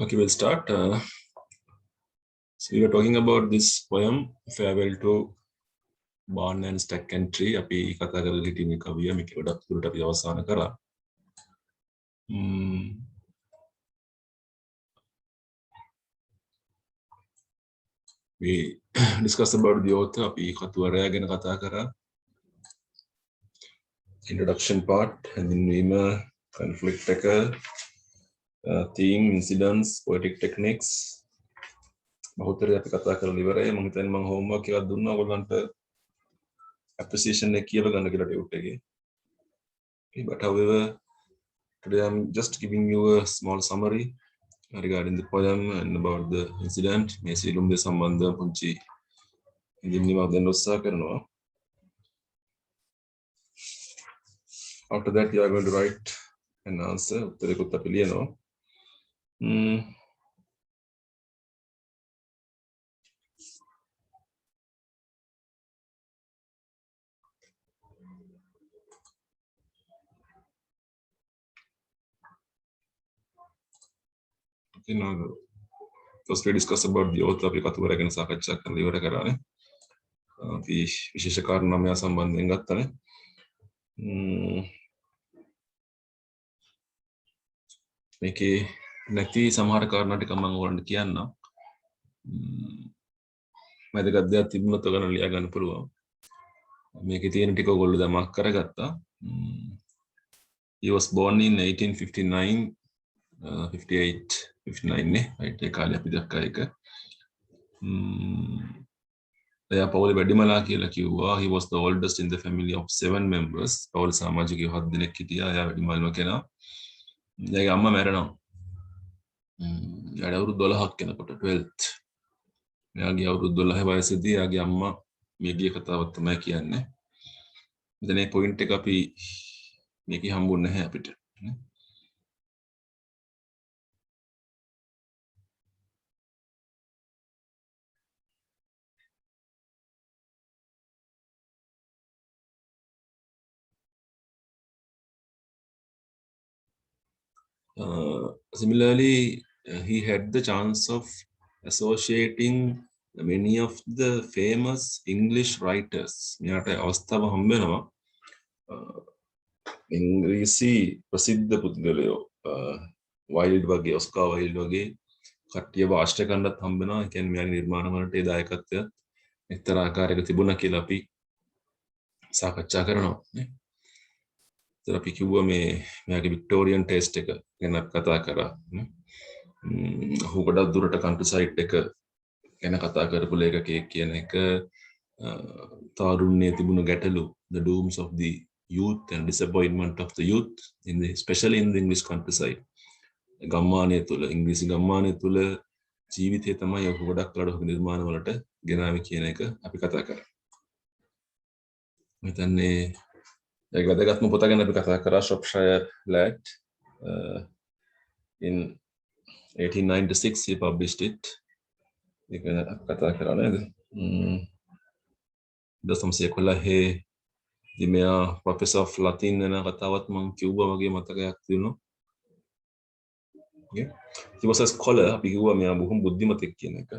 Okay, we'll start. So we were talking about this poem, Farewell to Barn and Stack and Tree. අපි කතා කරලා හිටියේ මේ කවිය මේක ගොඩක් දුරට අපි අවසන් කරා. We discussed about the author. අපි කතුවරයා ගැන කතා කරා. Introduction part, හැඳින්වීම, conflict එක, theme, incidents, poetic techniques. බහුතරය අපි කතා කරලා ඉවරයි. මම හිතන්නේ මම homework එකක් දුන්නා ඔයගොල්ලන්ට appreciation එක කියලා ගන්න කියලා ටියුට් එකේ. Okay, but however, today I'm just giving you a small summary regarding the poem and about the incident. මේ සියලුම දේ සම්බන්ධව පුංචි ඉදිරිමක් දෙන්න උත්සාහ කරනවා. After that, you are going to write an answer. උත්තරයකුත් අපි ලියනවා. Okay, now first we discuss about the author. අපි කතුවරයා ගැන සාකච්ඡා කරලා ඉවර කරානේ. අපි විශේෂ කාරණා මෙයා සම්බන්ධයෙන් ගත්තානේ. මේකේ නැති සමහර කාරණා ටික මම ඔයගොල්ලන්ට කියන්නම්. මම දෙයක් තිබුණොත් ඔයගොල්ලෝ ලියා ගන්න පුළුවන්. මේකේ තියෙන ටික ඔයගොල්ලෝ දැන් මාක් කරගත්තා. He was born in 1859, 58, 59 නේ. right ඒ කාලේ අපි දැක්කා ඒක. එයා පවුලේ වැඩිමලා කියලා කිව්වා. He was the oldest in the family of 7 members. පවුල් සමාජිකයෝ 7 දෙනෙක් හිටියා. එයා වැඩිමල්ම කෙනා. එයාගේ අම්මා මැරෙනවා. එයාට අවුරුදු 12ක් වෙනකොට 12th. එයාගේ අවුරුදු 12 වයසේදී එයාගේ අම්මා මිය ගිය කතාවක් තමයි කියන්නේ. දැන් මේ පොයින්ට් එක අපි මේකේ හම්බුන්නේ නැහැ අපිට. Similarly, he had the chance of associating many of the famous English writers. මෙයාට අවස්ථාව හම්බ වෙනවා ඉංග්‍රීසි ප්‍රසිද්ධ පුද්ගලයෝ වයිල්ඩ් වගේ ඔස්කා වයිල්ඩ් වගේ කට්ටියව ආශ්‍රය කරන්නත් හම්බ වෙනවා. ඒ කියන්නේ මෙයාගේ නිර්මාණ වලට ඒ දායකත්වය එක්තරා ආකාරයක තිබුණා කියලා අපි සාකච්ඡා කරනවා නේ. අපි කිව්වා මෙයාගේ වික්ටෝරියන් ටේස්ට් එක ගැන කතා කරා. ඔහු ගොඩක් දුරට කන්ට්‍රීසයිඩ් එක ගැන කතා කරපු ලේඛකයෙක් කියන එක, තාරුණ්‍යයේ තිබුණු ගැටලු, the dooms of the youth and disappointment of the youth especially in the English countryside. ගම්මානය තුල, ඉංග්‍රීසි ගම්මානය තුල ජීවිතය තමයි ඔහු ගොඩක් වෙලාවට ඔහුගේ නිර්මාණ වලට ගෙනාවේ කියන එක අපි කතා කරා. මම හිතන්නේ ඒක වැදගත්ම පොත ගැන අපි කතා කරා, Shropshire Lad. In 1896 he published it. ඒක ගැන කතා කරා නේද? 1911 දී මෙයා professor of Latin වෙන කතාවත් මම කිව්වා වගේ මතකයක් තියෙනවා. Okay. He was a scholar. අපි කිව්වා මෙයා බොහොම බුද්ධිමතෙක් කියන එක.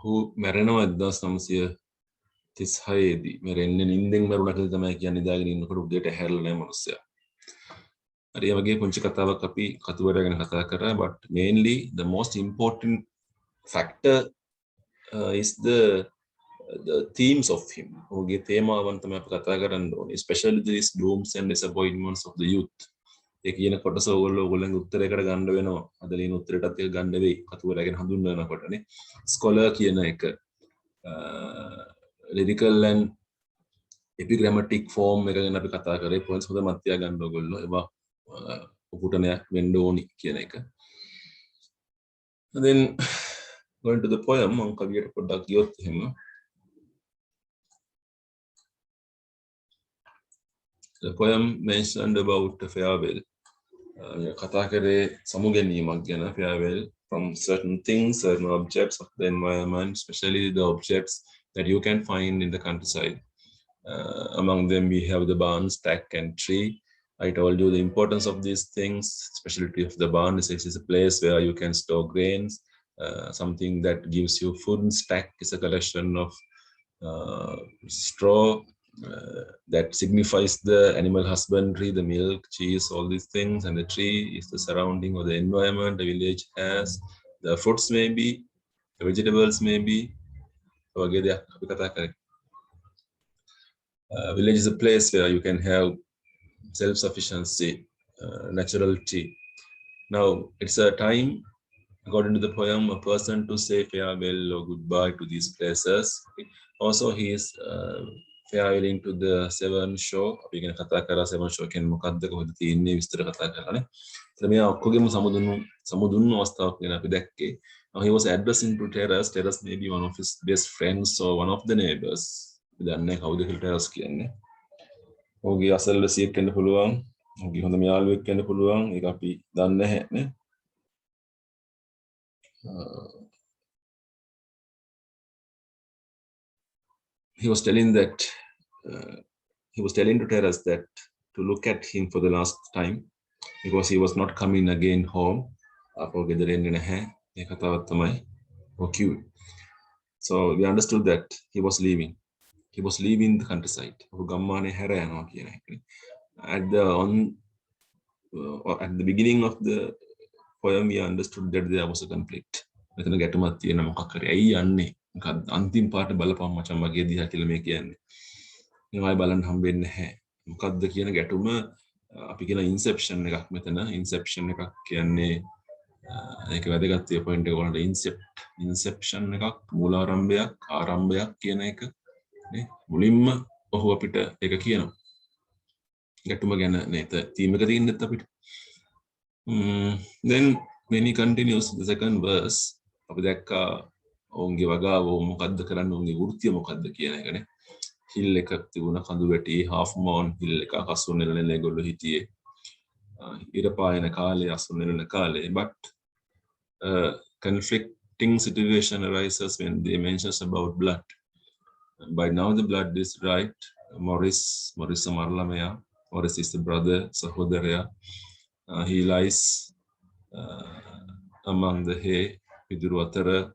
who මැරෙනවා 1936 දී. මැරෙන්නේ නිින්දෙන් මැරුණා කියලා තමයි කියන්නේ. ඉඳාගෙන ඉන්නකොට උදේට හැරලා නැහැ මනුස්සයා. හරි ඒ වගේ පුංචි කතාවක් අපි කතුවරයා ගැන කතා කරා. but mainly the most important factor is the themes of him. ඔහුගේ තේමාවන් තමයි අපි කතා කරන්න ඕනේ. especially these dooms and disappointments of the youth. ඒ කියන කොටස ඔයගොල්ලන්ගේ උත්තරයකට ගන්න වෙනවා. අද ලියන උත්තරයටත් ඒක ගන්න වෙයි. කතුවරයා ගැන හඳුන්වනකොටනේ. scholar කියන එක lyrical and epigrammatic form එක ගැන අපි කතා කරේ. points හොඳ මතය ගන්න ඔයගොල්ලෝ. ඒවා උපුටනයක් වෙන්න ඕනි කියන එක. then going to the poem, මම කවියට පොඩ්ඩක් ගියොත් එහෙම the poem mentioned about a farewell. කතා කරේ සමුගැනීමක් ගැන, farewell from certain things, certain objects of the environment, especially the objects that you can find in the countryside. Among them, we have the barn, stack, and tree. I told you the importance of these things. Specialty of the barn is it's a place where you can store grains, something that gives you food. Stack is a collection of straw that signifies the animal husbandry, the milk, cheese, all these things. And the tree is the surrounding or the environment the village has. The fruits may be, the vegetables may be. Village is a place where you can have self-sufficiency, naturality. Now, it's a time, according to the poem, a person to say farewell or goodbye to these places. Also, he is farewelling to the seven shore. අපි ගැන කතා කරා seven shore කියන්නේ මොකක්ද කොහෙද තියෙන්නේ විස්තර කතා කරලානේ. එතන මෙයා ඔක්කොගෙම සමුදුන් අවස්ථාවක් ගැන අපි දැක්කේ. Now he was addressing to Terrace. Terrace may be one of his best friends or one of the neighbors. අපි දන්නේ කවුද කියලා Terrace කියන්නේ. ඔහුගේ අසල්වැසියෙක් වෙන්න පුළුවන්. ඔහුගේ හොඳම යාළුවෙක් වෙන්න පුළුවන්. ඒක අපි දන්නේ නැහැ නේ. He was telling to Terrace that to look at him for the last time because he was not coming again home. So we understood that he was leaving. He was leaving the countryside. At the beginning of the poem, we understood that there was a conflict. අන්තිම පාට බලපම් මචං මගේ දිහා කියලා මේ කියන්නේ. මේවයි බලන්න හම්බෙන්නේ නැහැ. මොකද්ද කියන ගැටුම අපි කියන ඉන්සෙප්ෂන් එකක් මෙතන. ඉන්සෙප්ෂන් එකක් කියන්නේ ඒක වැදගත් පොයින්ට් එක වලට ඉන්සෙප්ෂන් එකක් ආරම්භයක් කියන එක නේ. මුලින්ම ඔහු අපිට ඒක කියනවා. ගැටුම ගැන නේද තීම එක තියෙන්නත් අපිට. Then when he continues the second verse අපි දැක්කා ඔවුන්ගේ වගාව මොකද්ද කරන්න ඔවුන්ගේ වෘත්තිය මොකද්ද කියන එකනේ. හිල් එකක් තිබුණා කඳු වැටි half moon හිල් එක අසුන් නෙලන ඒගොල්ලෝ හිටියේ. ඉර පායන කාලේ අසුන් නෙලන කාලේ. But conflicting situation arises when they mentions about blood. By now the blood is right. Morris මරලා මෙයා. Morris is the brother, සහෝදරයා. He lies among the hay පිදුරු අතර.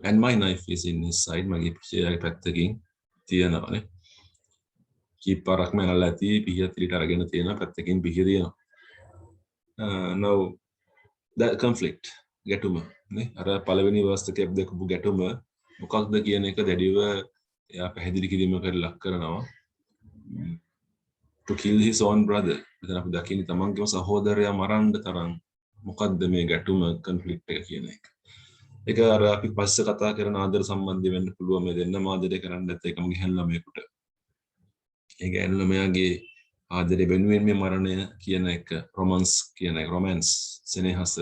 And my knife is in his side. මගේ පිටියේ පැත්තකින් තියෙනවානේ. කීපාරක් මනලා ඇති පිහිය තිරිට අරගෙන තියෙනවා පැත්තකින් පිහිය තියෙනවා. Now that conflict ගැටුම නේ අර පළවෙනි verse එකේ අපි දැකපු ගැටුම මොකක්ද කියන එක දැඩිව එයා පැහැදිලි කිරීමකට ලක් කරනවා. To kill his own brother. මෙතන අපි දකින්නේ තමන්ගේම සහෝදරයා මරන්න තරම් මොකද්ද මේ ගැටුම conflict එක කියන එක. ඒක අර අපි පස්සේ කතා කරන ආදර සම්බන්ධය වෙන්න පුළුවන් මේ දෙන්නම ආදරය කරන්නේ නැත්නම් එකම ගහන ළමයෙකුට. ඒ ගහන ළමයාගේ ආදරය වෙනුවෙන් මේ මරණය කියන එක romance කියන එක romance සෙනෙහස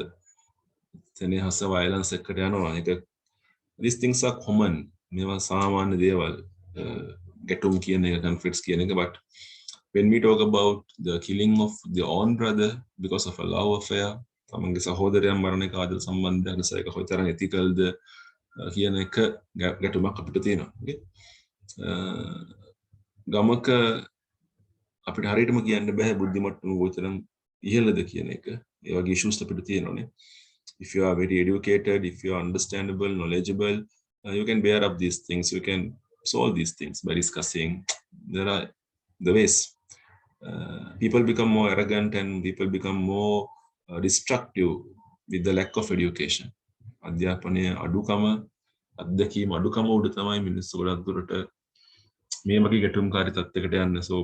violence එකට යනවා. ඒක these things are common. මේවා සාමාන්‍ය දේවල්. ගැටුම් කියන එක conflicts කියන එක but when we talk about the killing of the own brother because of a love affair තමන්ගේ සහෝදරයා මරණ එක ආදර සම්බන්ධයක් නිසා ඒක කොයිතරම් ethical-ද කියන එක ගැටුමක් අපිට තියෙනවා. ගමක අපිට හරියටම කියන්න බෑ බුද්ධිමත්තුම කොතරම් ඉහළද කියන එක. ඒ වගේ issues අපිට තියෙනවානේ. If you are very educated, if you are understandable, knowledgeable, you can bear up these things. You can solve these things by discussing. There are the ways. People become more arrogant and people become more destructive with the lack of education. අධ්‍යාපනයේ අඩුකම අධ්‍යක්ීම අඩුකම උඩ තමයි මිනිස්සු ගොඩක් දුරට මේ වගේ ගැටුම්කාරී තත්යකට යන්නේ. So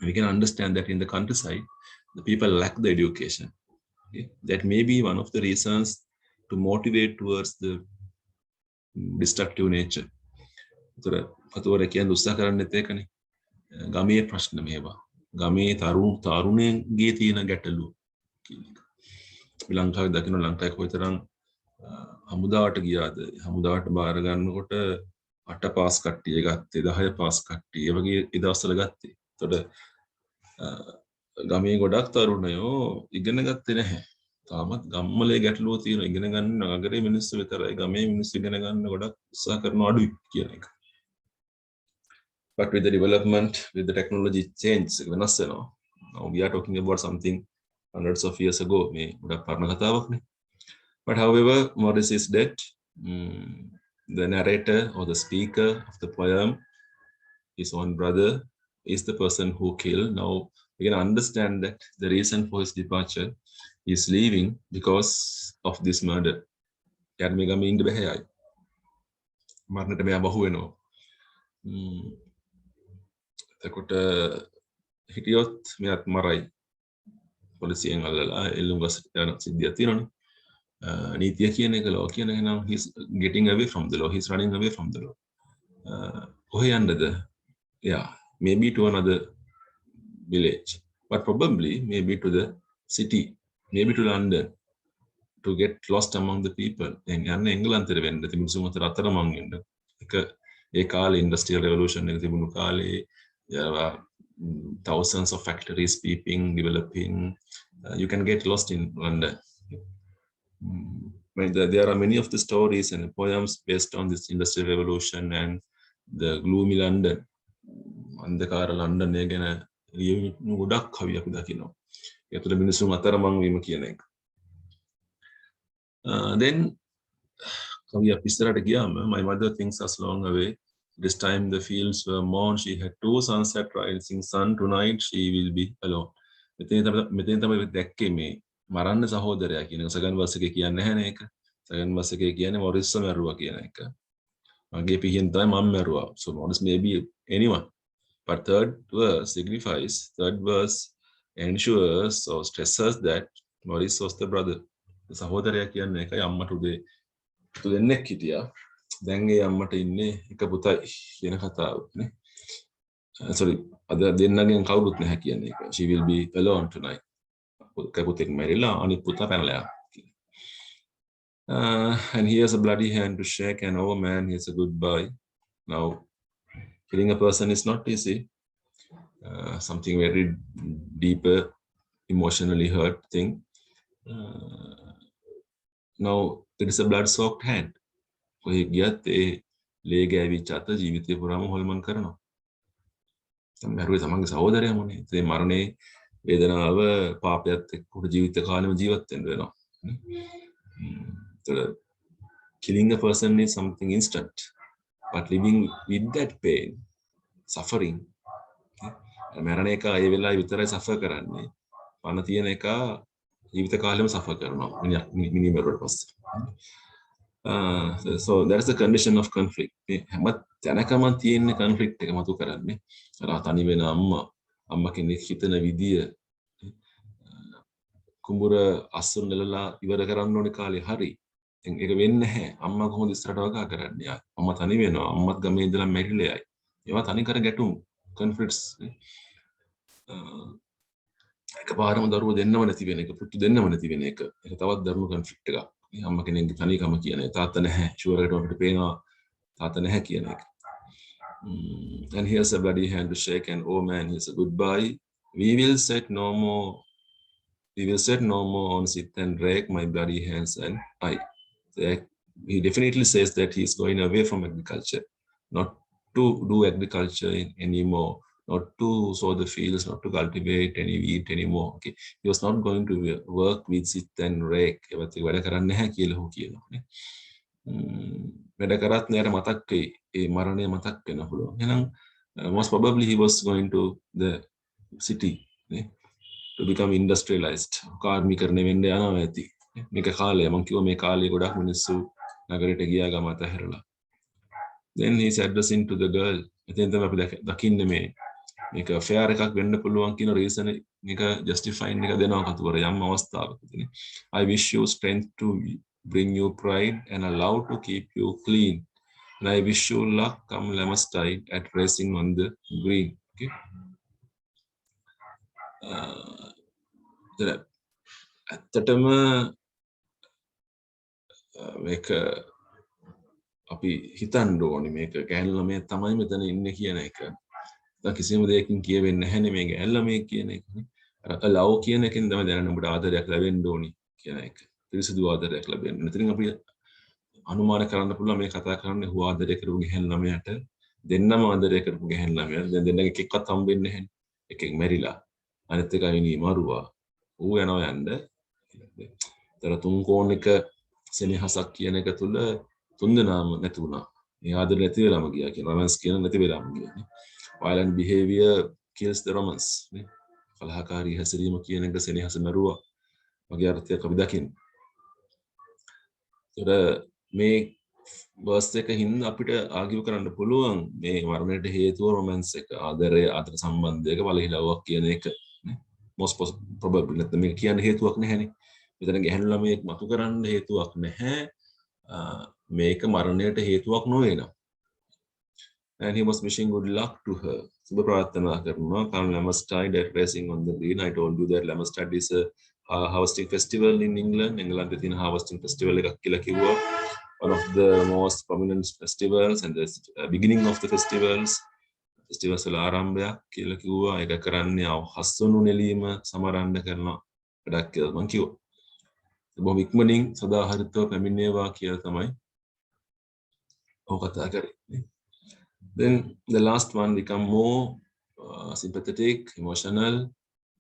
we can understand that in the countryside the people lack the education. Okay? That may be one of the reasons to motivate towards the destructive nature. කතෝර කියන්නේ උත්සාහ කරන්නත් ඒකනේ. ගමේ ප්‍රශ්න මේවා. ගමේ තරුණයන්ගේ තියෙන ගැටලු කියන එක. ලංකාවේ දකින්න ලංකාවේ කොයිතරම් හමුදාවට ගියාද? හමුදාවට බාර ගන්නකොට 8 පාස් කට්ටිය ගත්තේ 10 පාස් කට්ටිය. ඒ වගේ ඒ දවස්වල ගත්තේ. එතකොට ගමේ ගොඩක් තරුණයෝ ඉගෙන ගත්තේ නැහැ. තාමත් ගම්මලේ ගැටලුව තියෙනවා. ඉගෙන ගන්න නගරේ මිනිස්සු විතරයි ගමේ මිනිස්සු ඉගෙන ගන්න ගොඩක් උත්සාහ කරන අඩුයි කියන එක. But with the development, with the technology change, වෙනස් වෙනවා. Now we are talking about something hundreds of years ago. මේ ගොඩක් පරණ කතාවක්නේ. But however, Morris is dead. The narrator or the speaker of the poem, his own brother, is the person who killed. Now we can understand that the reason for his departure is leaving because of this murder. යාට මේ ගමේ ඉන්න බෑ ආයි. මරණයට මෙයා බහුව වෙනවා. එතකොට හිටියොත් මෙයාත් මරයි. පොලිසියෙන් අල්ලලා එල්ලුම්ගස් යන සිද්ධියක් තියෙනවනේ. නීතිය කියන එක law කියන එක නම් he's getting away from the law, he's running away from the law. කොහේ යන්නද? Yeah, maybe to another village, but probably maybe to the city, maybe to London, to get lost among the people. දැන් යන්නේ එංගලන්තෙට වෙන්න තිබුණු අතර අතරමං වෙන්න. ඒක ඒ කාලේ industrial revolution එක තිබුණු කාලේ thousands of factories peeping, developing. You can get lost in London. There are many of the stories and poems based on this industrial revolution and the gloomy London. අන්ධකාර ලන්ඩන් එක ගැන ගොඩක් කවි අපි දකිනවා. ඒතර මිනිසුන් අතරමං වීම කියන එක. Then කවිය ඉස්සරහට ගියාම my mother thinks us long away. This time the fields were mown. She had 2 sons at rising sun. Tonight she will be alone. මෙතෙන් තමයි දැක්කේ මේ මරන්න සහෝදරයා කියන එක. සගන් බස් එකේ කියන්නේ නැහැ නේ ඒක. සගන් බස් එකේ කියන්නේ මොරිස් මැරුවා කියන එක. මගේ පිහින් තමයි මම මැරුවා. So Morris may be anyone. But third verse ensures or stresses that Morris was the brother. සහෝදරයා කියන්නේ එකයි අම්මට උදේ දෙන්නෙක් හිටියා. දැන් ඒ අම්මට ඉන්නේ එක පුතයි කියන කතාව නේ. Sorry, අද දෙන්නගෙන් කවුරුත් නැහැ කියන එක. She will be alone tonight. පුතෙක් මැරිලා අනිත් පුතා පැනලා and he has a bloody hand to shake, and oh man, here's a goodbye. Now, killing a person is not easy. Something very deeper, emotionally hurt thing. Now, there is a blood-soaked hand. කොහේ ගියත් ඒ ලේ ගෑවිච්ච අත ජීවිතේ පුරාම හොල්මන් කරනවා. සමහරවිට තමන්ගේ සහෝදරයාමනේ. ඒ මරණේ වේදනාව පාපයත් එක්ක ජීවිත කාලෙම ජීවත් වෙන්න වෙනවා. Killing a person is something instant, but living with that pain, suffering, මරණ එක ඒ වෙලාවේ විතරයි සෆර් කරන්නේ. පණ තියෙන එක ජීවිත කාලෙම සෆර් කරනවා. මිනිමරුවට පස්සේ. So that is the condition of conflict. හැම තැනකම තියෙන conflict එක මතු කරන්නේ. අර තනි වෙන අම්මා කෙනෙක් හිතන විදිය කුඹුර අස්සුන් නෙලලා ඉවර කරන්න ඕනේ කාලේ හරි. ඒක වෙන්නේ නැහැ. අම්මා කොහොමද ඉස්සරහට වගා කරන්නේ? අම්මා තනි වෙනවා. අම්මත් ගමේ ඉඳලා මැරිලා යයි. ඒවා තනි කර ගැටුම් conflicts. එකපාරම දරුවෝ දෙන්නම නැති වෙන එක, පුතු දෙන්නම නැති වෙන එක. ඒක තවත් දරුණු conflict එකක්. අම්මා කෙනෙක්ගේ තනිකම කියන එක. තාත්තා නැහැ. ෂුවර් එකට අපිට පේනවා තාත්තා නැහැ කියන එක. And here's a bloody hand to shake, and oh man, here's a goodbye. We will set no more on sit and rake my bloody hands and I. He definitely says that he's going away from agriculture, not to do agriculture anymore, not to sow the fields, not to cultivate any wheat anymore. Okay, he was not going to work with sit and rake. වැඩ කරන්නේ නැහැ කියලා හො කියනවා නේ. වැඩ කරත් නෑර මතක් වෙයි. ඒ මරණය මතක් වෙන පුළුවන්. එහෙනම් most probably he was going to the city නේ. To become industrialized. කාර්මිකරණය වෙන්න යනවා ඇති. මේක කාලය මම කිව්වා මේ කාලේ ගොඩක් මිනිස්සු නගරයට ගියා ගම අතහැරලා. Then he's addressing to the girl. එතෙන් තමයි අපි දකින්නේ මේක fair එකක් වෙන්න පුළුවන් කියන reason එක justifying එක දෙනවා කතුවර යම් අවස්ථාවකදී. I wish you strength to bring you pride and allow to keep you clean. And I wish you luck come Lamastide at racing on the green. Okay. ඇත්තටම මේක අපි හිතන්න ඕනේ මේක ගෑනු ළමයා තමයි මෙතන ඉන්නේ කියන එක. දැන් කිසිම දෙයකින් කියවෙන්නේ නැහැ නේ මේ ගෑනු ළමයා කියන එක නේ. අර allow කියන එකෙන් තමයි දැනන්න ඔබට ආදරයක් ලැබෙන්න ඕනේ. කියන එක. පිරිසිදු ආදරයක් ලැබෙන්න. ඉතින් අපි අනුමාන කරන්න පුළුවන් මේ කතා කරන්නේ හුව ආදරය කරපු ගැහැණු ළමයාට දෙන්නම ආදරය කරපු ගැහැණු ළමයාට දැන් දෙන්නගේ එකෙක්වත් හම්බෙන්නේ නැහැ. එකෙක් මැරිලා අනිත් එක විනී මරුවා. ඌ යනවා යන්න. ඒතර තුන් කෝණයක සෙනෙහසක් කියන එක තුල තුන් දෙනාම නැති වුණා. මේ ආදරය නැති වෙලාම ගියා කියන රොමන්ස් කියන නැති වෙලාම ගියා. violent behavior kills the romance. කලහකාරී හැසිරීම කියන එක සෙනෙහස මරුවා. වගේ අර්ථයක් අපි දකින්න. ඒතර මේ බර්ස් එක හින්දා අපිට ආගියු කරන්න පුළුවන් මේ මරණයට හේතුව රොමැන්ස් එක ආදරය අතර සම්බන්ධයක බලහිලාවක් කියන එක most probably නැත්නම් මේක කියන්න හේතුවක් නැහැනේ. මෙතන ගැහැණු ළමයෙක් මතු කරන්න හේතුවක් නැහැ. මේක මරණයට හේතුවක් නොවේ නම්. And he was wishing good luck to her. සුබ ප්‍රාර්ථනා කරනවා. Come Lamastide at racing on the green. I told you that Lamastide is a harvesting festival in England. England තියෙන harvesting festival එකක් කියලා කිව්වා. One of the most prominent festivals and the beginning of the festivals. Festivals වල ආරම්භයක් කියලා කිව්වා. ඒක කරන්නේ හස්වනු නෙලීම සමරන්න කරන වැඩක් කියලා මම කිව්වා. බොහොම ඉක්මනින් සදාහරිතව පැමිණේවා කියලා තමයි ඔය කතා කරන්නේ. Then the last one become more sympathetic, emotional.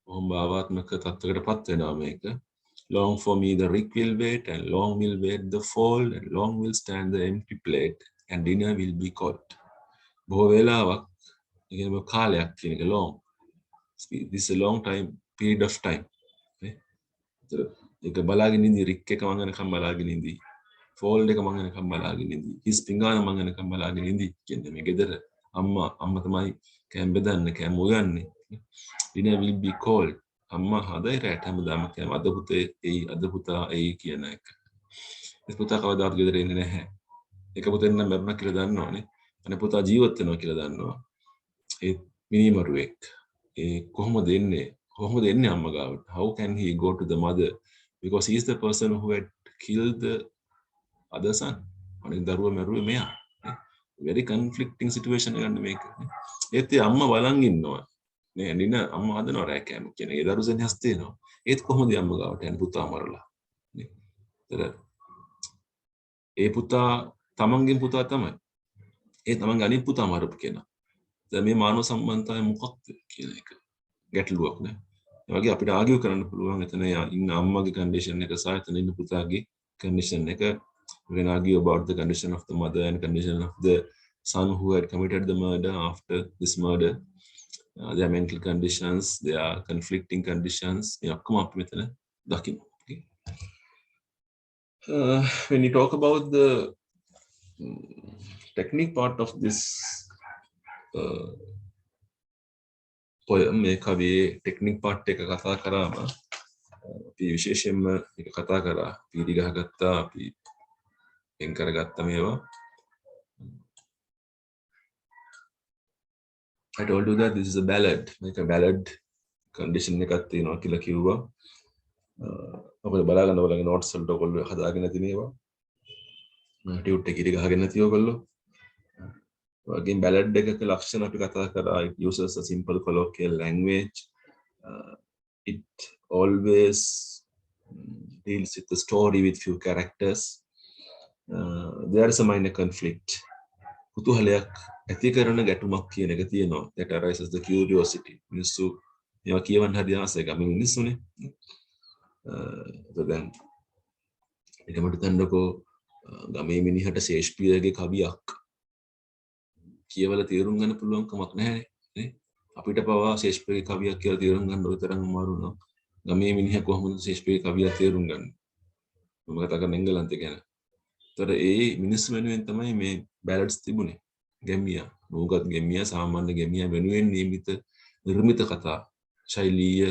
බොහොම භාවාත්මක තත්ත්වයකටපත් වෙනවා මේක. Long for me the rick will wait, and long will wait the fall, and long will stand the empty plate, and dinner will be cold. බොහෝ වේලාවක් කියන්නේ කාලයක් කියන එක long. This is a long time, period of time. ඒක බලාගෙන ඉඳි රික් එක මං යනකම් බලාගෙන ඉඳි. ෆෝල්ඩ් එක මං යනකම් බලාගෙන ඉඳි. හිස් පිඟාන මං යනකම් බලාගෙන ඉඳි. කියන්නේ මේ ගෙදර අම්මා තමයි කෑම බෙදන්නේ, කෑම උයන්නේ. dinner will be cold. අම්මා හදයි රැට හැමදාම කෑම අද පුතා එයි කියන එක. ඒ පුතා කවදාවත් ගෙදර එන්නේ නැහැ. එක පුතෙන් නම් මරණ කියලා දන්නවනේ. අනේ පුතා ජීවත් වෙනවා කියලා දන්නවා. ඒ මිනිමරුවෙක්. ඒ කොහොමද එන්නේ අම්මා ගාවට? How can he go to the mother? Because he is the person who had killed the other son. අනිත් දරුවා මරුවේ මෙයා. Very conflicting situation එකක් මේක. ඒත් අම්මා බලන් ඉන්නවා. නේ නින අම්මා හදනවා රෑ කෑම කියන. ඒ දරුසෙන් හැස් තේනවා. ඒත් කොහොමද අම්මා ගාවට යන්නේ පුතා මරලා. නේ. ඒ පුතා තමන්ගේ පුතා තමයි. ඒ තමන්ගේ අනිත් පුතා මරපු කෙනා. දැන් මේ මානව සම්බන්ධතාවය මොකක්ද කියන එක ගැටලුවක් නේ. ඒ වගේ අපිට ආගියු කරන්න පුළුවන් එතන ඉන්න අම්මගේ කන්ඩිෂන් එක සහ එතන ඉන්න පුතාගේ කන්ඩිෂන් එක. We can argue about the condition of the mother and condition of the son who had committed the murder after this murder. Their mental conditions, their conflicting conditions. Come up with a document. Okay. When you talk about the technique part of this poem, මේ කවියේ technique part එක කතා කරාම අපි විශේෂයෙන්ම මේක කතා කරා. පීරි ගහගත්තා අපි එන් කරගත්ත මේවා. I told you that this is a ballad. මේක ballad condition එකක් තියෙනවා කියලා කිව්වා. ඔයගොල්ලෝ බලාගන්න ඔයගොල්ලෝගේ notes වලට ඔයගොල්ලෝ හදාගෙන තියෙන ඒවා. ටියුට් එකේ ඉරි ගහගෙන නැති ඔයගොල්ලෝ. වගේම ballad එකක ලක්ෂණ අපි කතා කරා. It uses a simple colloquial language. It always deals with the story with few characters. There is a minor conflict. කුතුහලයක් ඇති කරන ගැටුමක් කියන එක තියෙනවා. That arises the curiosity. මිනිස්සු මේවා කියවන්න හරි ආසයි ගම මිනිස්සුනේ. දැන් ඒකමට තන්නකෝ ගමේ මිනිහට ශේක්ස්පියර්ගේ කවියක් කියවලා තේරුම් ගන්න පුළුවන් කමක් නැහැ නේ. අපිට පවා ශේක්ස්පියර්ගේ කවියක් කියලා තේරුම් ගන්න ඔය තරම් අමාරු නෝ. ගමේ මිනිහා කොහොමද ශේක්ස්පියර්ගේ කවියක් තේරුම් ගන්නේ? මම කතා කරන එංගලන්තේ ගැන. ඒතර ඒ මිනිස්සු වෙනුවෙන් තමයි මේ බැලඩ්ස් තිබුණේ. ගැමියා, නූගත් ගැමියා, සාමාන්‍ය ගැමියා වෙනුවෙන් නිර්මිත කතා ශෛලීය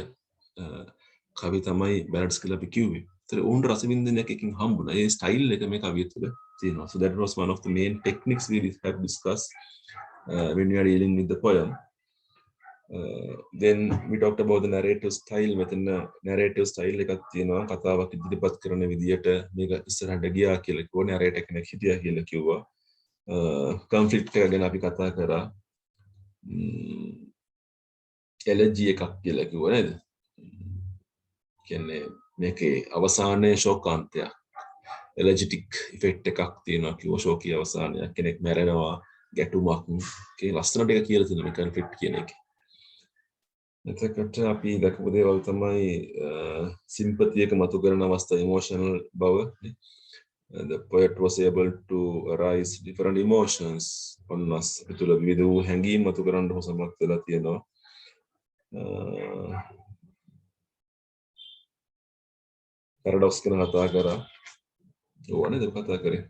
කවි තමයි බැලඩ්ස් කියලා අපි කිව්වේ. ඒතර උන් රසවින්දනයක් එකකින් හම්බුණා. ඒ ස්ටයිල් එක මේ කවිය තුළ තියෙනවා. So that was one of the main techniques we have discussed when we are dealing with the poem. Then we talked about the narrative style. මෙතන narrative style එකක් තියෙනවා. කතාවක් ඉදිරිපත් කරන විදියට මේක ඉස්සරහට ගියා කියලා කිව්වා. narrator කෙනෙක් හිටියා කියලා කිව්වා. conflict එක ගැන අපි කතා කරා. elegy එකක් කියලා කිව්වා නේද? කියන්නේ මේකේ අවසානයේ ශෝකාන්තයක් එලර්ජිටික් ඉෆෙක්ට් එකක් තියෙනවා කිව්ව ශෝකී අවසානයක් කෙනෙක් මැරෙනවා ගැටුමක් කේ ලස්සනට එක කියලා තියෙනවා කන්ෆ්ලික්ට් කියන එක. එතකොට අපි දැකපු දේවල් තමයි සිම්පතියක මතු කරන අවස්ථා ඉමෝෂනල් බව. The poet was able to arise different emotions on us. පිටුල විවිධ වූ හැඟීම් මතු කරන්න සමත් වෙලා තියෙනවා. පැරඩොක්ස් ගැන කතා කරා. ඕනේ දෙක කතා කරේ.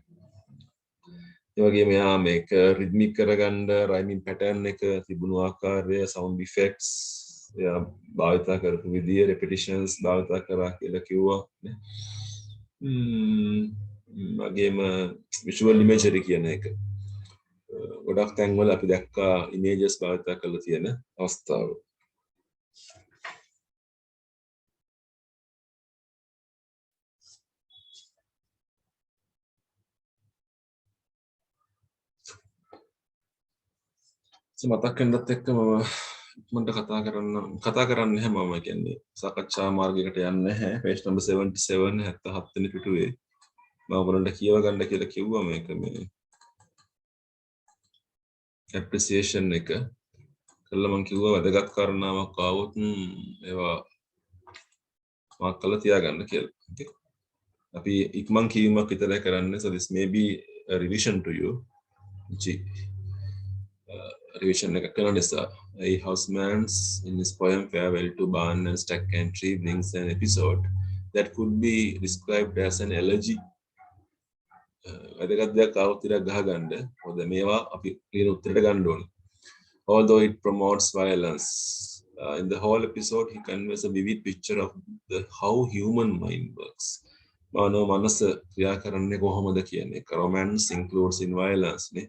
ඒ වගේම යා මේක රිද්මික් කරගන්න රයිමින් පැටර්න් එක තිබුණු ආකාරය සවුන්ඩ් ඉෆෙක්ට්ස් යා භාවිතා කරපු විදිය රෙපිටිෂන්ස් භාවිතා කරා කියලා කිව්වා නේ. වගේම විෂුවල් ඉමේජරි කියන එක ගොඩක් තැන්වල අපි දැක්කා ඉමේජස් භාවිතා කරලා තියෙන අවස්ථාව. මතක් වෙනත් එක්ක මම මන්ට කතා කරන්න නැහැ මම කියන්නේ සාකච්ඡා මාර්ගයකට යන්නේ නැහැ. පේජ් නම්බර් 77 77 වෙනි පිටුවේ මම ඔයගොල්ලන්ට කියව ගන්න කියලා කිව්වා මේක මේ ඇප්‍රීසියේෂන් එක කළා මම කිව්වා වැදගත් කාරණාවක් ආවොත් ඒවා මාක් කරලා තියාගන්න කියලා. අපි ඉක්මන් කියවීමක් විතරයි කරන්නේ. So this may be a revision to you. Revision එක කරන නිසා Housman's in his poem Farewell to Barn and Stack and Tree brings an episode that could be described as an elegy. වැදගත් දෙයක් ආවොත් ඉතින් ගහගන්න. මොකද මේවා අපි ලියන උත්තරයට ගන්න ඕනේ. Although it promotes violence, in the whole episode he conveys a vivid picture of how human mind works. මානව මනස ක්‍රියා කරන්නේ කොහොමද කියන එක. Romance includes in violence නේ.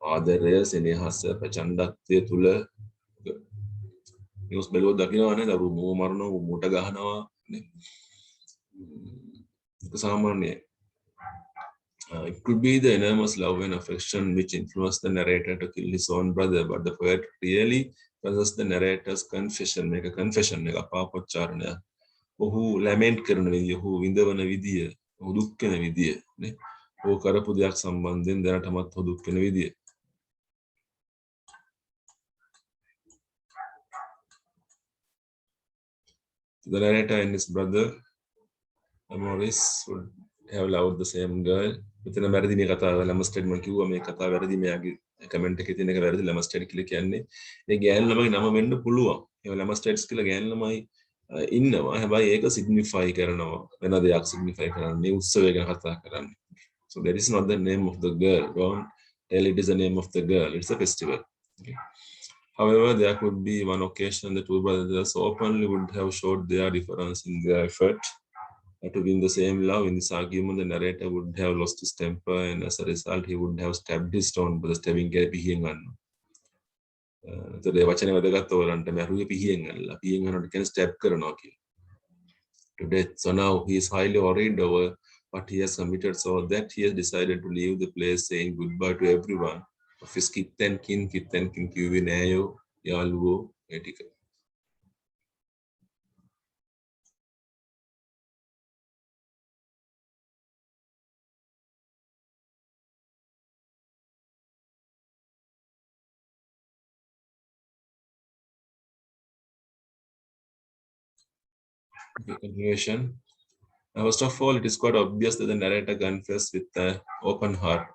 ආදරය සෙනෙහස ප්‍රචණ්ඩත්වය තුල නිවුස් බැලුවොත් දකින්නවානේ දරුවෝ මෝ මරනවා මුට ගහනවා නේ. ඒක සාමාන්‍යයි. It could be the enormous love and affection which influenced the narrator to kill his own brother, but the poet really possesses the narrator's confession. Make a confession, make a පාපොච්චාරණය. ඔහු lament කරන විදිය, ඔහු විඳවන විදිය, ඔහු දුක් වෙන විදිය නේ. ඔහු කරපු දෙයක් සම්බන්ධයෙන් දැනටමත් ඔහු දුක් වෙන විදිය. The narrator and his brother Maurice would have loved the same girl. මෙතන වැරදි මේ කතාව ලැමස්ටඩ් මම කිව්වා මේ කතාව වැරදි මෙයාගේ කමෙන්ට් එකේ තියෙන එක වැරදි ලැමස්ටඩ් කියලා කියන්නේ ඒ ගෑනු ළමයි නම වෙන්න පුළුවන්. ඒ ලැමස්ටඩ්ස් කියලා ගෑනු ළමයි ඉන්නවා. හැබැයි ඒක සිග්නිෆයි කරනවා වෙන දෙයක් සිග්නිෆයි කරන්නේ මේ උත්සවය ගැන කතා කරන්නේ. So that is not the name of the girl. Don't tell it is the name of the girl. It's a festival. Okay. However, there could be one occasion the two brothers openly would have showed their difference in their effort to win the same love. In this argument, the narrator would have lost his temper, and as a result, he would have stabbed his stone by the stabbing pihiyen ganna. So the වචනේ වැදගත් ඔයගලන්ට මරුවේ පිහියෙන් ගන්නලා පිහියෙන් ගන්නකොට කියන්නේ ස්ටැබ් කරනවා කියලා. To death. So now he is highly worried over what he has committed, so that he has decided to leave the place, saying goodbye to everyone. Of his kith and kin කිව්වේ නෑයෝ යාළුවෝ ඒ ටික. Continuation. First of all, it is quite obvious that the narrator confessed with an open heart.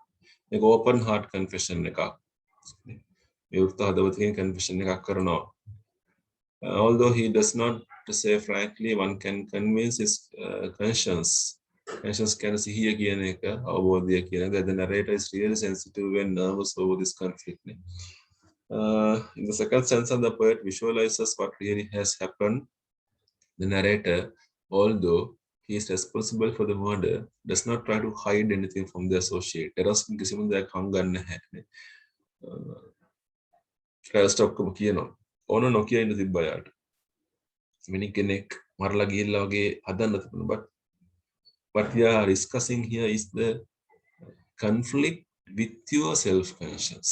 An open heart confession එකක්. විවෘත හදවතකින් confession එකක් කරනවා. Although he does not say frankly, one can convince his conscience. Conscience කියන සිහිය කියන එක අවබෝධය කියන එක that the narrator is really sensitive and nervous over this conflict. In the second sense, the poet visualizes what really has happened. The narrator, although he is responsible for the murder, does not try to hide anything from the associate. Teraskin කිසිම දෙයක් හංගන්නේ නැහැ. First ඔක්කොම කියනවා. ඕන නොකිය ඉන්න තිබ්බ යාට. මිනිහ කෙනෙක් මරලා ගිහිල්ලා වගේ හදන්න තිබුණා. But we are discussing here is the conflict with your self conscious.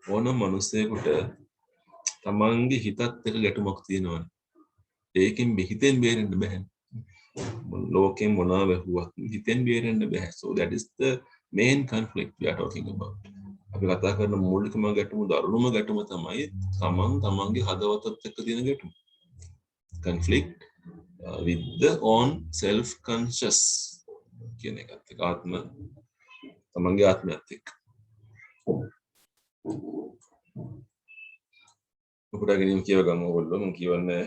ඕන මනුස්සයෙකුට තමන්ගේ හිතත් එක ගැටුමක් තියෙනවනේ. ඒකෙන් හිතෙන් බේරෙන්න බෑ. ලෝකෙන් මොනවා වැහුවත් හිතෙන් බේරෙන්න බෑ. So that is the main conflict we are talking about. අපි කතා කරන මූලිකම ගැටුම දරුණුම ගැටුම තමයි තමන්ගේ හදවතත් එක්ක තියෙන ගැටුම. Conflict with the own self conscious කියන එකත් එක්ක තමන්ගේ ආත්මයත් එක්ක. ඔකට ගෙනියම් කියව ගමු ඔයගොල්ලෝ මම කියවන්නේ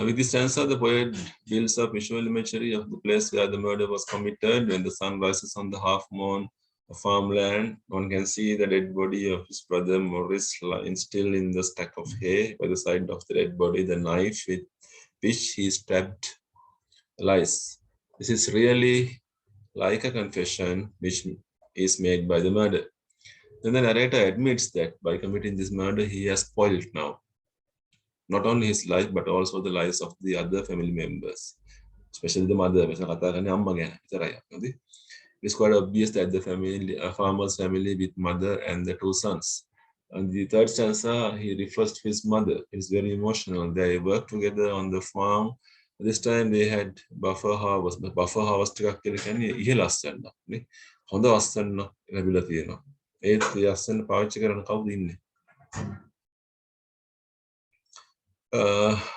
with this stanza, the poet builds up visual imagery of the place where the murder was committed. When the sun rises on the half-moon farmland, one can see the dead body of his brother Maurice lying still in the stack of hay. By the side of the dead body, the knife with which he stabbed lies. This is really like a confession which is made by the murder. Then the narrator admits that by committing this murder, he has spoiled now not only his life but also the lives of the other family members, especially the mother. It's quite obvious that the family, a farmer's family with mother and the two sons. And the third stanza, he refers to his mother. It's very emotional. They work together on the farm. This time they had buffer harvest. Buffer harvest ටිකක් කියන්නේ ඉහළ අස්සන්න. නේ. හොඳ අස්සන්න ලැබිලා තියෙනවා. ඒත් ඒ අස්සන්න පාවිච්චි කරන කවුද ඉන්නේ?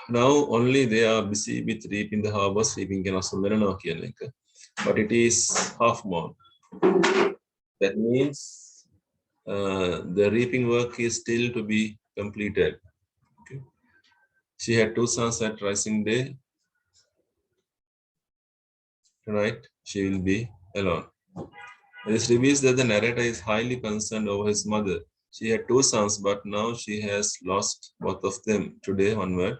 Now only they are busy with reaping the harvest, reaping can also but it is half moon. That means the reaping work is still to be completed. Okay. She had two sons at rising day. Tonight she will be alone. This reveals that the narrator is highly concerned over his mother. She had two sons, but now she has lost both of them. Today onward,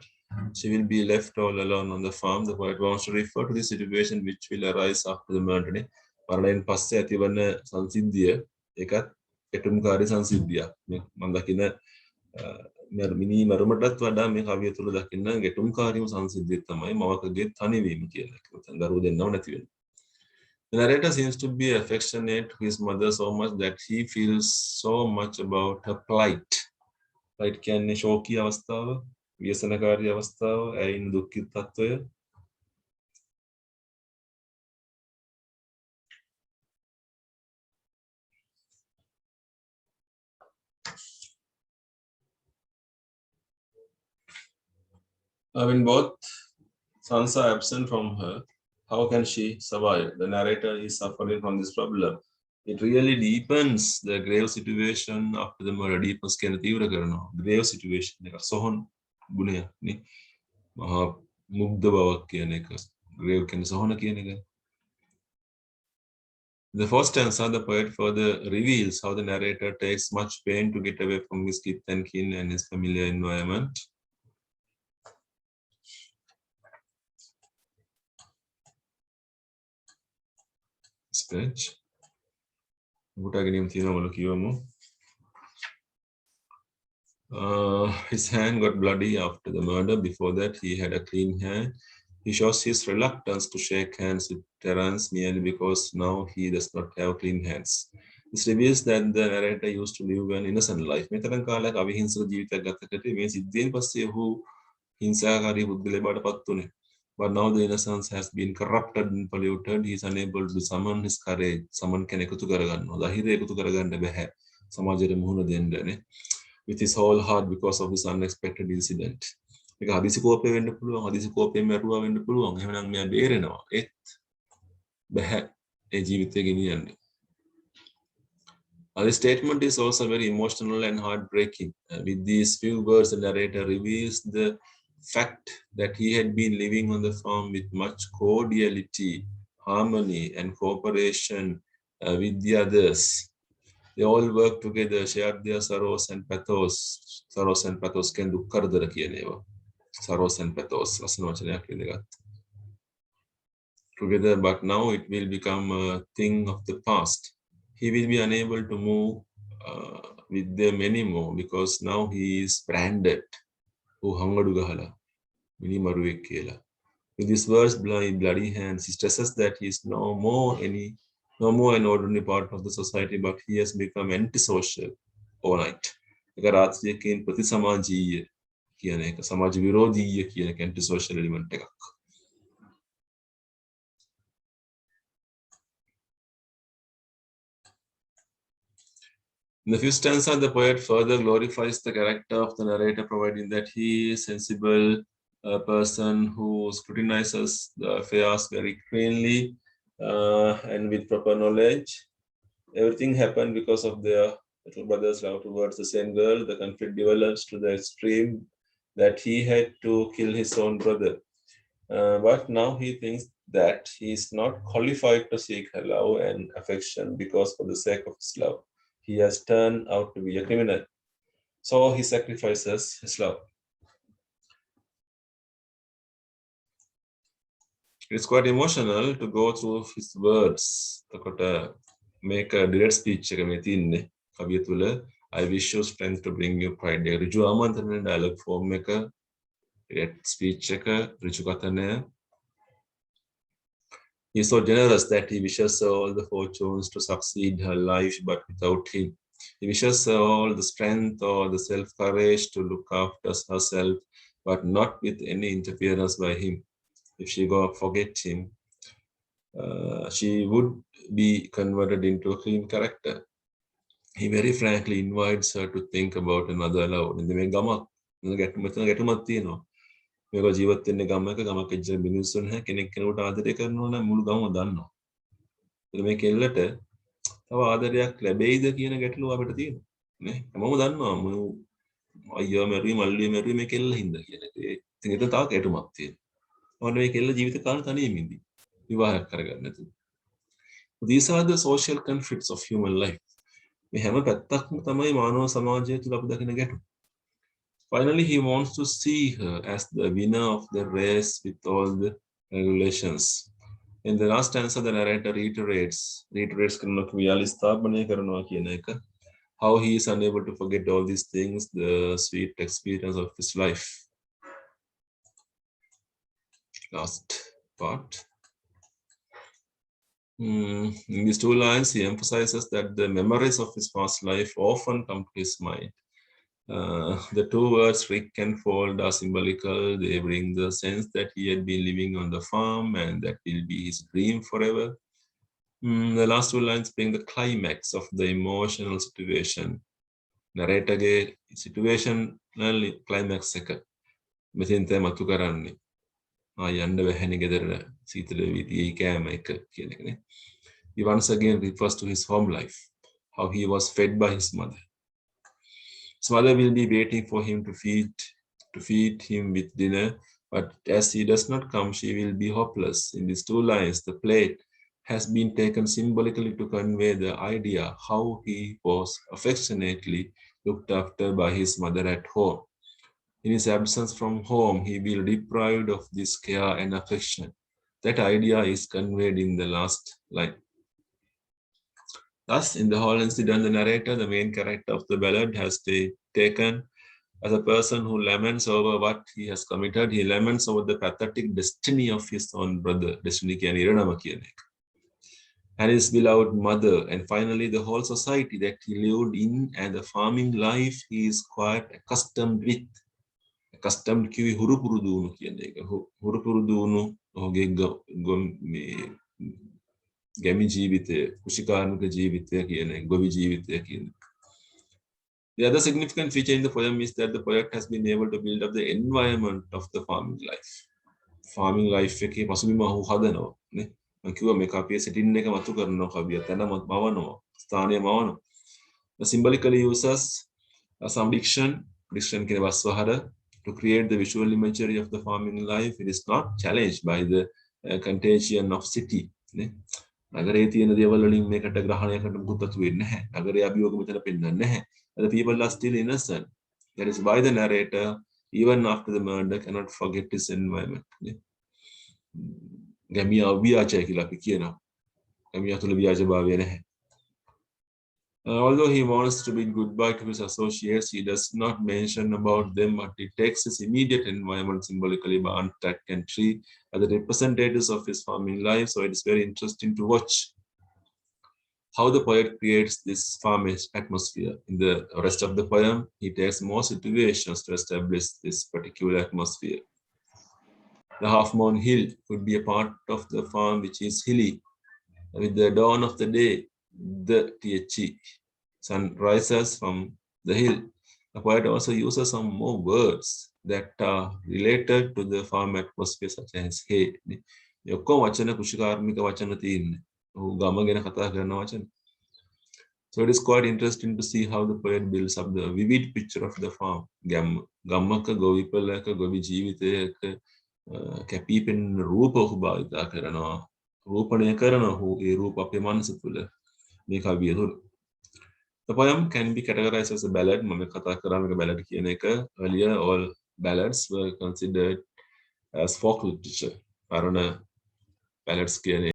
she will be left all alone on the farm. The poet wants to refer to the situation which will arise after the murder. මරණයෙන් පස්සේ ඇතිවන සංසිද්ධිය ඒකත් එටුම්කාරී සංසිද්ධියක්. මම දකින මිනි මරුමටත් වඩා මේ කවිය තුළ දකින්න ගැටුම්කාරීම සංසිද්ධියක් තමයි මවකගේ තනිවීම කියන එක. දරුවෝ දෙන්නව නැති වෙන. The narrator seems to be affectionate to his mother so much that he feels so much about her plight. Plight කියන්නේ ශෝකී අවස්ථාව, ව්‍යසනකාරී අවස්ථාව, ඇයින් දුක්ඛිත තත්වය. When both sons are absent from her, how can she survive? The narrator is suffering from this problem. It really deepens the grave situation after the murder. Deepens කියන තීව්‍ර කරනවා. Grave situation එක සොහොන් ගුණය නේ. මහා මුග්ධ බවක් කියන එක. Grave කියන්නේ සොහොන කියන එක. The first stanza, the poet further reveals how the narrator takes much pain to get away from his kith and kin and his familiar environment. Sketch. His hand got bloody after the murder. Before that, he had a clean hand. He shows his reluctance to shake hands with Terence merely because now he does not have clean hands. This reveals that the narrator used to live an innocent life. මෙතරම් කාලයක් අවිහිංසක ජීවිතයක් ගත කරේ මේ සිද්ධියෙන් පස්සේ ඔහු හිංසාකාරී පුද්ගලයෙක් බවට පත් වුණේ. But now the innocence has been corrupted and polluted. He is unable to summon his courage. Someone can එකතු කරගන්නවා. ධෛර්යය එකතු කරගන්න බැහැ. සමාජයට මුහුණ දෙන්න with his whole heart because of this unexpected incident. මේක හදිසි කෝපය වෙන්න පුළුවන්. හදිසි කෝපයෙන් මැරුවා වෙන්න පුළුවන්. එහෙනම් මෙයා බේරෙනවා. ඒත් බැහැ ඒ ජීවිතය ගෙනියන්නේ. This statement is also very emotional and heartbreaking. With these few words, the narrator reveals the fact that he had been living on the farm with much cordiality, harmony, and cooperation with the others. They all worked together, shared their sorrows and pathos. Sorrows and pathos can do kardara kiyaneva. Sorrows and pathos. Together, but now it will become a thing of the past. He will be unable to move with them anymore because now he is branded. Oh, hangadu gahala, mini maruwe kela. With his words, bloody hands, he stresses that he is no more an ordinary part of the society, but he has become antisocial overnight. එක රාත්‍රියකින් ප්‍රතිසමාජීය කියන එක සමාජ විරෝධීය කියන එක antisocial element එකක්. In the fifth stanza, the poet further glorifies the character of the narrator, providing that he is sensible, a person who scrutinizes the affairs very cleanly and with proper knowledge. Everything happened because of their little brother's love towards the same girl. The conflict develops to the extreme that he had to kill his own brother. But now he thinks that he is not qualified to seek her love and affection because for the sake of his love, he has turned out to be a criminal. So he sacrifices his love. It's quite emotional to go through his words. Make a direct speech. I wish you strength to bring you pride. Riju Amanthan dialogue form maker, direct speech checker, Riju Katane. He is so generous that he wishes her all the fortunes to succeed her life, but without him. He wishes her all the strength or the self-courage to look after herself, but not with any interference by him. If she forget him, she would be converted into a clean character. He very frankly invites her to think about another love. In the මේක ජීවත් වෙන්නේ ගමක ගමක ඉච්ච මිනිස්සුන් හැ කෙනෙක් කෙනෙකුට ආදරය කරනවා නම් මුළු ගමම දන්නවා. ඒක මේ කෙල්ලට තව ආදරයක් ලැබෙයිද කියන ගැටලුව අපිට තියෙනවා. නේ? හැමෝම දන්නවා අයියා මැරුවේ මල්ලිය මැරුවේ මේ කෙල්ල හින්දා කියන එක. ඉතින් ඒක තාම ගැටුමක් තියෙනවා. මොකද මේ කෙල්ල ජීවිත කාලේ තනියම ඉඳි. විවාහයක් කරගන්න නැතුව. These are the social conflicts of human life. මේ හැම පැත්තක්ම තමයි මානව සමාජය තුළ අපි දකින ගැටුම්. Finally, he wants to see her as the winner of the race with all the regulations. In the last stanza, the narrator reiterates how he is unable to forget all these things, the sweet experience of his life. Last part. In these two lines, he emphasizes that the memories of his past life often come to his mind. The two words Rick and Fold are symbolical. They bring the sense that he had been living on the farm and that will be his dream forever. The last two lines bring the climax of the emotional situation. Narrator situation climax එක මෙතෙන් තමයි මතු කරන්නේ. යන්න බැහැනේ ගෙදර සීතල වීතියේ කෑම එක කියන එකනේ. He once again refers to his home life, how he was fed by his mother. His mother will be waiting for him to feed him with dinner, but as he does not come, she will be hopeless. In these two lines, the plate has been taken symbolically to convey the idea how he was affectionately looked after by his mother at home. In his absence from home, he will be deprived of this care and affection. That idea is conveyed in the last line. Thus, in the whole incident, the narrator, the main character of the ballad, has taken as a person who laments over what he has committed. He laments over the pathetic destiny of his own brother, and his beloved mother, and finally the whole society that he lived in and the farming life he is quite accustomed with. Accustomed කිවි හුරු පුරුදු වුණු කියන එක. හුරු පුරුදු වුණු ඔහුගේ ගැමි ජීවිතය, කුෂිකාර්මික ජීවිතය කියන එක, ගොවි ජීවිතය කියන එක. The other significant feature in the poem is that the poet has been able to build up the environment of the farming life. Farming life එකේ පසුබිම ඔහු හදනවා නේ. මම කිව්වා මේක අපේ setting එක මතු කරනවා කවිය. තැන මවනවා, ස්ථානය මවනවා. Symbolically uses some diction කියන වස්වහර to create the visual imagery of the farming life. It is not challenged by the contagion of city. නගරයේ තියෙන දේවල් වලින් මේකට ග්‍රහණයකට මුකුත් අතු වෙන්නේ නැහැ. නගරයේ අභියෝග මෙතන පෙන්නන්නේ නැහැ. The people are still innocent. That is why the narrator, even after the murder, cannot forget his environment. ගැමියා ව්‍යාජය කියලා අපි කියනවා. ගැමියා තුල ව්‍යාජභාවය නැහැ. Although he wants to bid goodbye to his associates, he does not mention about them, but he takes his immediate environment, symbolically barn, track, and tree, as the representatives of his farming life. So it is very interesting to watch how the poet creates this farm atmosphere. In the rest of the poem, he takes more situations to establish this particular atmosphere. The half-moon hill could be a part of the farm which is hilly. With the dawn of the day, the THE sun rises from the hill. The poet also uses some more words that are related to the farm atmosphere, such as hay. ඔක්කොම වචන කෘෂිකාර්මික වචන තියෙන්නේ. ඔහු ගම ගැන කතා කරන වචන. So it is quite interesting to see how the poet builds up the vivid picture of the farm. ගම්මක ගොවිපලක ගොවි ජීවිතයක කැපීපෙන් රූප ඔහු භාවිතා කරනවා. රූපණය කරනවා ඔහු ඒ රූප අපේ මනස තුළ මේ කවිය තුළ. The poem can be categorized as a ballad. මම කතා කරා මේක ballad කියන එක. Earlier all ballads were considered as folk literature. පරණ ballads කියන